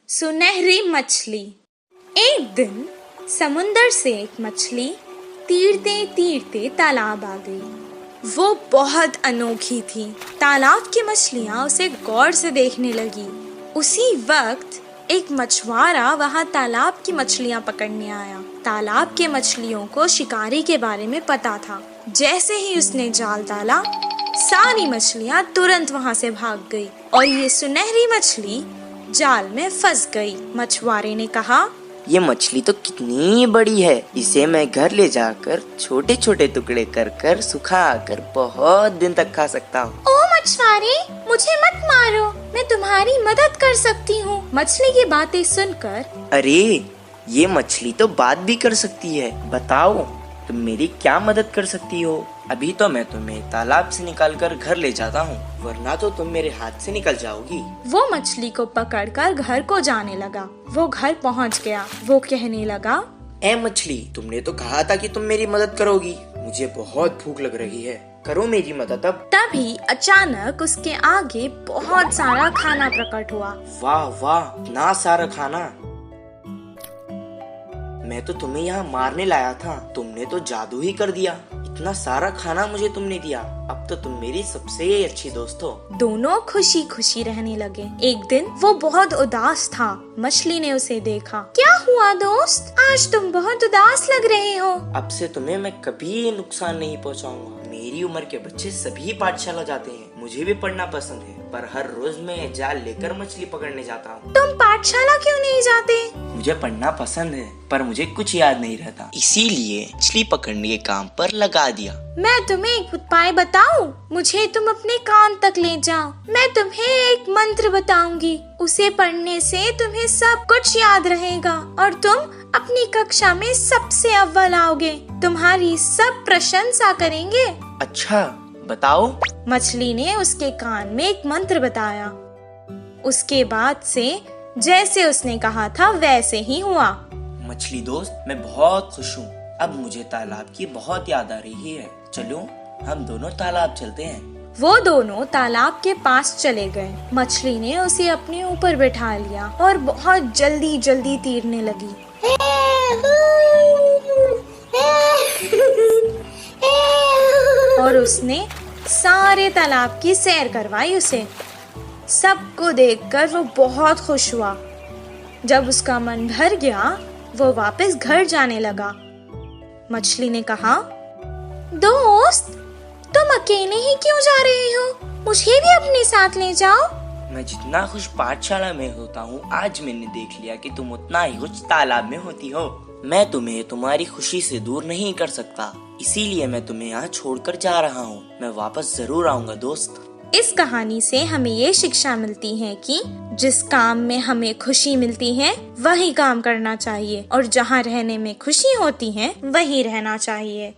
सुनहरी मछली। एक दिन समुंदर से एक मछली तीरते तीरते तालाब आ गई। वो बहुत अनोखी थी। तालाब की मछलियाँ उसे गौर से देखने लगी। उसी वक्त एक मछुआरा वहाँ तालाब की मछलियाँ पकड़ने आया। तालाब के मछलियों को शिकारी के बारे में पता था। जैसे ही उसने जाल डाला, सारी मछलियाँ तुरंत वहाँ से भाग गई और ये सुनहरी मछली जाल में फंस गई। मछुआरे ने कहा, ये मछली तो कितनी बड़ी है, इसे मैं घर ले जाकर छोटे छोटे टुकड़े कर कर सुखा कर बहुत दिन तक खा सकता हूँ। ओ मछुआरे, मुझे मत मारो, मैं तुम्हारी मदद कर सकती हूँ। मछली की बातें सुनकर, अरे ये मछली तो बात भी कर सकती है, बताओ तुम मेरी क्या मदद कर सकती हो? अभी तो मैं तुम्हें तालाब से निकालकर घर ले जाता हूँ, वरना तो तुम मेरे हाथ से निकल जाओगी। वो मछली को पकड़कर घर को जाने लगा। वो घर पहुँच गया। वो कहने लगा, ए मछली, तुमने तो कहा था कि तुम मेरी मदद करोगी। मुझे बहुत भूख लग रही है, करो मेरी मदद अब। तभी अचानक उसके आगे बहुत सारा खाना प्रकट हुआ। वाह वाह, इतना सारा खाना! मैं तो तुम्हें यहाँ मारने लाया था, तुमने तो जादू ही कर दिया। इतना सारा खाना मुझे तुमने दिया, अब तो तुम मेरी सबसे अच्छी दोस्त हो। दोनों खुशी खुशी रहने लगे। एक दिन वो बहुत उदास था। मछली ने उसे देखा। क्या हुआ दोस्त, आज तुम बहुत उदास लग रहे हो। अब से तुम्हें मैं कभी नुकसान नहीं पहुँचाऊंगा। मेरी उम्र के बच्चे सभी पाठशाला जाते हैं, मुझे भी पढ़ना पसंद है, पर हर रोज मैं जाल लेकर मछली पकड़ने जाता हूँ। तुम पाठशाला क्यों नहीं जाते? मुझे पढ़ना पसंद है, पर मुझे कुछ याद नहीं रहता, इसीलिए मछली पकड़ने के काम पर लगा दिया। मैं तुम्हें एक उपाय बताऊं? मुझे तुम अपने कान तक ले जाओ। मैं तुम्हें एक मंत्र बताऊंगी, उसे पढ़ने से तुम्हें सब कुछ याद रहेगा और तुम अपनी कक्षा में सबसे अव्वल आओगे। तुम्हारी सब प्रशंसा करेंगे। अच्छा, बताओ। मछली ने उसके कान में एक मंत्र बताया। उसके बाद से जैसे उसने कहा था वैसे ही हुआ। मछली दोस्त, मैं बहुत खुश हूँ। अब मुझे तालाब की बहुत याद आ रही है। चलो हम दोनों तालाब चलते हैं। वो दोनों तालाब के पास चले गए। मछली ने उसे अपने ऊपर बैठा लिया और बहुत जल्दी जल्दी तीरने लगी। और उसने सारे तालाब की सैर करवाई उसे। सबको देखकर वो बहुत खुश हुआ। जब उसका मन भर गया, वो वापस घर जाने लगा। मछली ने कहा, दोस्त, तुम अकेले ही क्यों जा रहे हो? मुझे भी अपने साथ ले जाओ। मैं जितना खुश पाठशाला में होता हूँ, आज मैंने देख लिया कि तुम उतना ही खुश तालाब में होती हो। मैं तुम्हें तुम्हारी खुशी से दूर नहीं कर सकता, इसीलिए मैं तुम्हें यहाँ छोड़कर जा रहा हूँ। मैं वापस जरूर आऊँगा दोस्त। इस कहानी से हमें ये शिक्षा मिलती है कि जिस काम में हमें खुशी मिलती है वही काम करना चाहिए और जहाँ रहने में खुशी होती है वहीं रहना चाहिए।